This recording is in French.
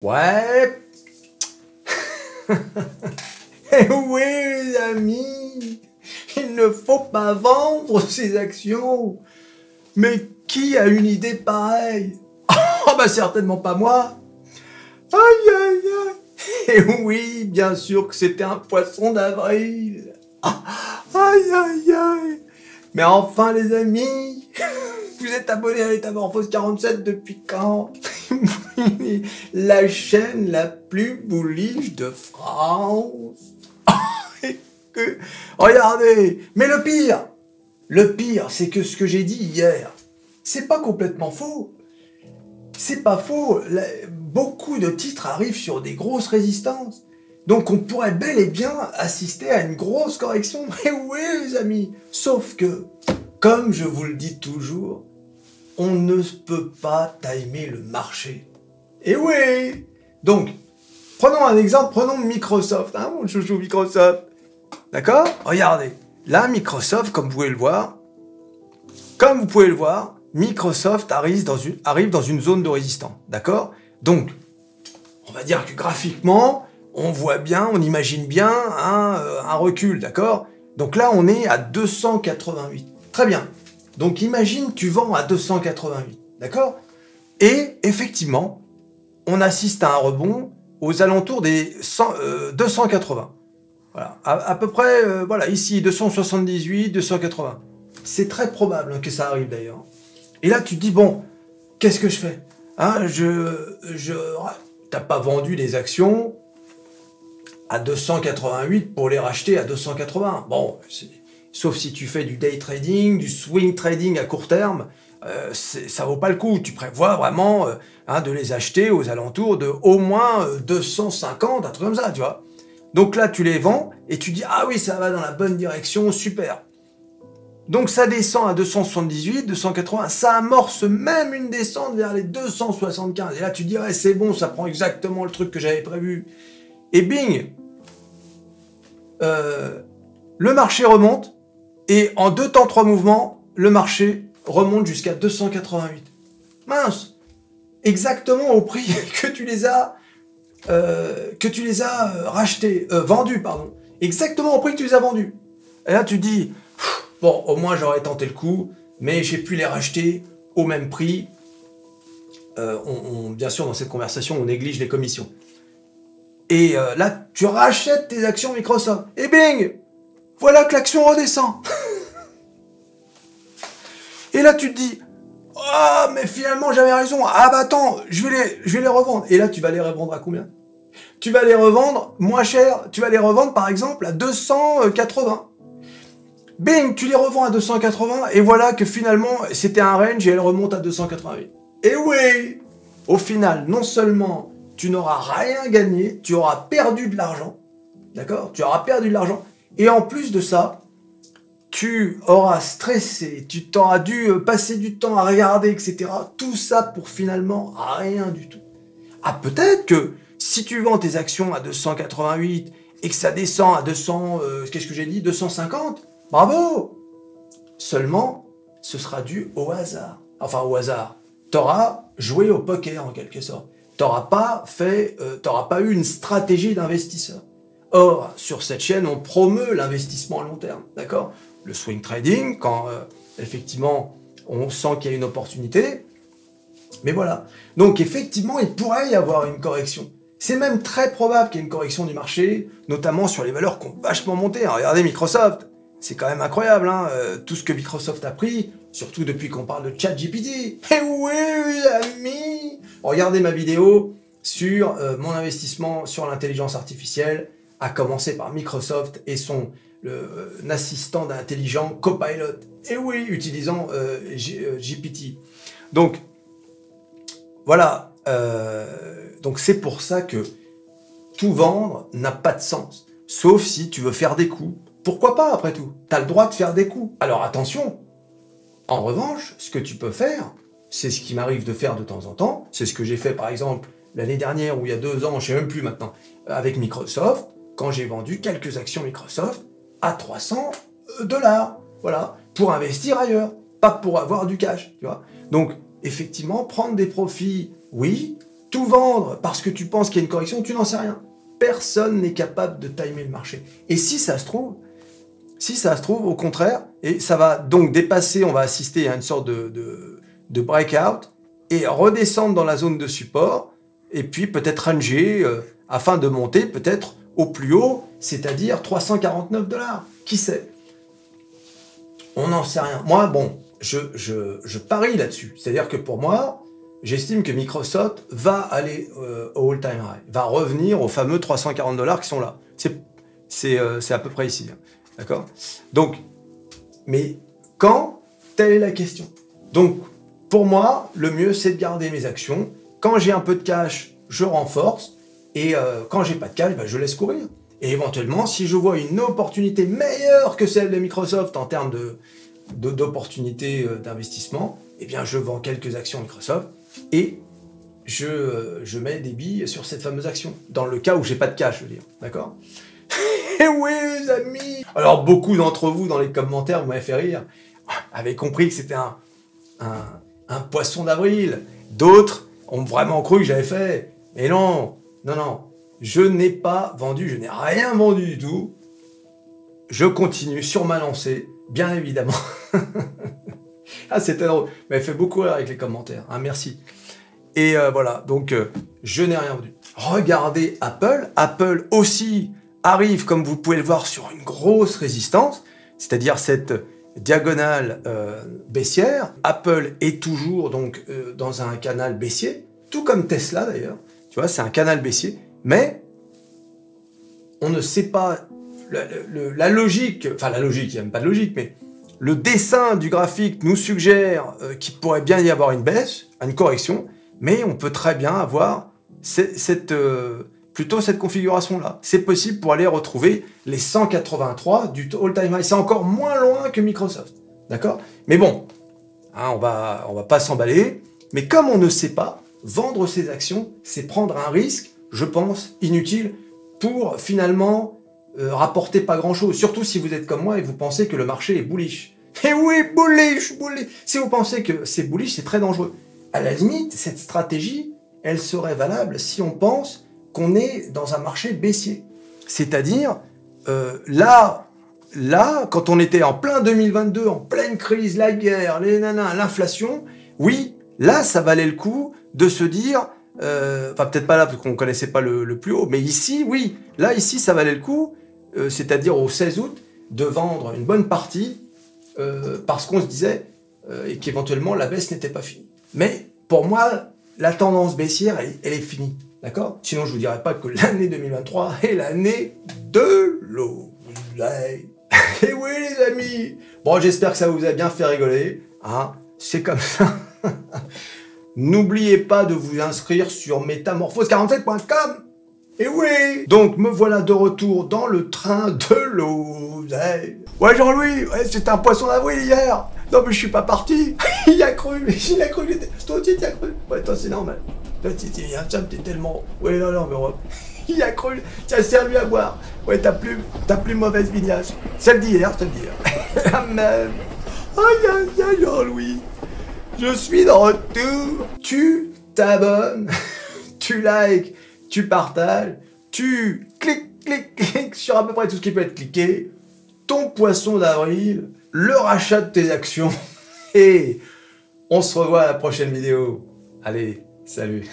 Ouais. Eh oui, les amis, il ne faut pas vendre ses actions. Mais qui a une idée pareille? Oh bah certainement pas moi. Aïe aïe aïe. Et oui, bien sûr que c'était un poisson d'avril. Ah, aïe aïe aïe. Mais enfin les amis, vous êtes abonnés à Métamorphose 47 depuis quand? La chaîne la plus bullish de France. Regardez. Mais le pire, c'est que ce que j'ai dit hier, c'est pas complètement faux. C'est pas faux. Beaucoup de titres arrivent sur des grosses résistances. Donc on pourrait bel et bien assister à une grosse correction. Mais oui, les amis. Sauf que, comme je vous le dis toujours, on ne peut pas timer le marché. Et oui. Donc, prenons un exemple, prenons Microsoft, hein, mon chouchou Microsoft. D'accord? Regardez. Là, Microsoft, comme vous pouvez le voir, Microsoft arrive dans une zone de résistance. D'accord? Donc, on va dire que graphiquement, on voit bien, on imagine bien un recul. D'accord? Donc là, on est à 288. Très bien. Donc imagine, tu vends à 288. D'accord? Et effectivement, on assiste à un rebond aux alentours des 280. Voilà, à peu près, voilà, ici, 278, 280. C'est très probable que ça arrive d'ailleurs. Et là, tu te dis, bon, qu'est-ce que je fais? Hein, t'as pas vendu des actions à 288 pour les racheter à 280. Bon, sauf si tu fais du day trading, du swing trading à court terme, ça vaut pas le coup. Tu prévois vraiment de les acheter aux alentours de au moins 250, un truc comme ça, tu vois. Donc là, tu les vends et tu dis « Ah oui, ça va dans la bonne direction, super !» Donc ça descend à 278, 280, ça amorce même une descente vers les 275. Et là, tu dirais « C'est bon, ça prend exactement le truc que j'avais prévu. » Et bing, le marché remonte et en 2 temps 3 mouvements, le marché remonte jusqu'à 288. Mince! Exactement au prix que tu les as rachetés, vendus, pardon. Exactement au prix que tu les as vendus. Et là, tu te dis, bon, au moins j'aurais tenté le coup, mais j'ai pu les racheter au même prix. Bien sûr, dans cette conversation, on néglige les commissions. Et là, tu rachètes tes actions Microsoft. Et bing! Voilà que l'action redescend. Et là, tu te dis, oh, mais finalement, j'avais raison. Ah bah attends, je vais les revendre. Et là, tu vas les revendre à combien? Tu vas les revendre moins cher. Tu vas les revendre, par exemple, à 280. Bing, tu les revends à 280. Et voilà que finalement, c'était un range et elle remonte à 288. Et oui! Au final, non seulement tu n'auras rien gagné, tu auras perdu de l'argent. D'accord? Tu auras perdu de l'argent. Et en plus de ça, tu auras stressé, tu t'auras dû passer du temps à regarder, etc. Tout ça pour finalement rien du tout. Ah, peut-être que si tu vends tes actions à 288 et que ça descend à 200, qu'est-ce que j'ai dit, 250, bravo! Seulement, ce sera dû au hasard. Enfin, au hasard. T'auras joué au poker en quelque sorte. T'auras pas eu une stratégie d'investisseur. Or, sur cette chaîne, on promeut l'investissement à long terme, d'accord? Le swing trading, quand effectivement on sent qu'il y a une opportunité. Mais voilà. Donc effectivement, il pourrait y avoir une correction. C'est même très probable qu'il y ait une correction du marché, notamment sur les valeurs qui ont vachement monté. Alors, regardez Microsoft, c'est quand même incroyable, hein, tout ce que Microsoft a pris, surtout depuis qu'on parle de ChatGPT. Eh oui, amis! Regardez ma vidéo sur mon investissement sur l'intelligence artificielle, à commencer par Microsoft et son assistant intelligent Copilot. Et oui, utilisant GPT. Donc, voilà. Donc, c'est pour ça que tout vendre n'a pas de sens. Sauf si tu veux faire des coups. Pourquoi pas, après tout? Tu as le droit de faire des coups. Alors, attention. En revanche, ce que tu peux faire, c'est ce qui m'arrive de faire de temps en temps. C'est ce que j'ai fait, par exemple, l'année dernière ou il y a 2 ans, je sais même plus maintenant, avec Microsoft, quand j'ai vendu quelques actions Microsoft à 300 $. Voilà. Pour investir ailleurs. Pas pour avoir du cash, tu vois. Donc, effectivement, prendre des profits, oui, tout vendre parce que tu penses qu'il y a une correction, tu n'en sais rien. Personne n'est capable de timer le marché. Et si ça se trouve, au contraire, et ça va donc dépasser, on va assister à une sorte de breakout et redescendre dans la zone de support, et puis peut-être ranger afin de monter peut-être au plus haut, c'est-à-dire 349 $. Qui sait? On n'en sait rien. Moi, bon, je parie là-dessus. C'est-à-dire que pour moi, j'estime que Microsoft va aller au all-time high, va revenir aux fameux 340 $ qui sont là. C'est à peu près ici. Hein. D'accord? Donc, mais quand? Telle est la question. Donc, pour moi, le mieux, c'est de garder mes actions. Quand j'ai un peu de cash, je renforce. Et quand j'ai pas de cash, bah, je laisse courir. Et éventuellement, si je vois une opportunité meilleure que celle de Microsoft en termes d'opportunités d'investissement, eh bien, je vends quelques actions Microsoft et je mets des billes sur cette fameuse action. Dans le cas où j'ai pas de cash, je veux dire. D'accord? Eh oui, les amis! Alors, beaucoup d'entre vous, dans les commentaires, vous m'avez fait rire, avaient compris que c'était un poisson d'avril. D'autres ont vraiment cru que j'avais fait. Mais non, non, non. Je n'ai pas vendu, je n'ai rien vendu du tout. Je continue sur ma lancée, bien évidemment. Ah, c'était drôle. Vous m'avez fait beaucoup rire avec les commentaires. Hein, merci. Et voilà, donc je n'ai rien vendu. Regardez Apple. Apple aussi arrive, comme vous pouvez le voir, sur une grosse résistance, c'est-à-dire cette diagonale baissière. Apple est toujours donc dans un canal baissier, tout comme Tesla d'ailleurs. Tu vois, c'est un canal baissier, mais on ne sait pas la logique, enfin la logique, il n'y a même pas de logique, mais le dessin du graphique nous suggère qu'il pourrait bien y avoir une baisse, une correction, mais on peut très bien avoir plutôt cette configuration-là. C'est possible pour aller retrouver les 183 du all-time high. C'est encore moins loin que Microsoft, d'accord? Mais bon, hein, on va pas s'emballer. Mais comme on ne sait pas, vendre ses actions, c'est prendre un risque, je pense, inutile, pour finalement rapporter pas grand-chose. Surtout si vous êtes comme moi et vous pensez que le marché est bullish. Et oui, bullish, bullish. Si vous pensez que c'est bullish, c'est très dangereux. À la limite, cette stratégie, elle serait valable si on pense qu'on est dans un marché baissier. C'est-à-dire, là, quand on était en plein 2022, en pleine crise, la guerre, les nanas, l'inflation, oui, là, ça valait le coup de se dire, enfin peut-être pas là parce qu'on ne connaissait pas le plus haut, mais ici, oui, là, ici, ça valait le coup, c'est-à-dire au 16 août, de vendre une bonne partie parce qu'on se disait et qu'éventuellement la baisse n'était pas finie. Mais pour moi, la tendance baissière, elle est finie. D'accord? Sinon, je vous dirais pas que l'année 2023 est l'année de l'eau. Et oui, les amis! Bon, j'espère que ça vous a bien fait rigoler. Hein? C'est comme ça. N'oubliez pas de vous inscrire sur métamorphose47.com. Et oui! Donc, me voilà de retour dans le train de l'eau. Ouais, Jean-Louis, ouais, c'était un poisson d'avril hier. Non, mais je suis pas parti. Il a cru, mais il a cru que j'étais... Toi aussi, tu as cru. Ouais, toi, c'est normal. Toi, t'es tellement... Ouais, non, mais... Il a cru. Tiens, serre-lui à boire. Ouais, ta plus mauvaise vignasse. Celle d'hier, je te le dis. Ah, même. Aïe, aïe, aïe, Jean-Louis. Je suis de retour. Tu t'abonnes, tu likes, tu partages, tu cliques sur à peu près tout ce qui peut être cliqué. Ton poisson d'avril, le rachat de tes actions. Et on se revoit à la prochaine vidéo. Allez, salut.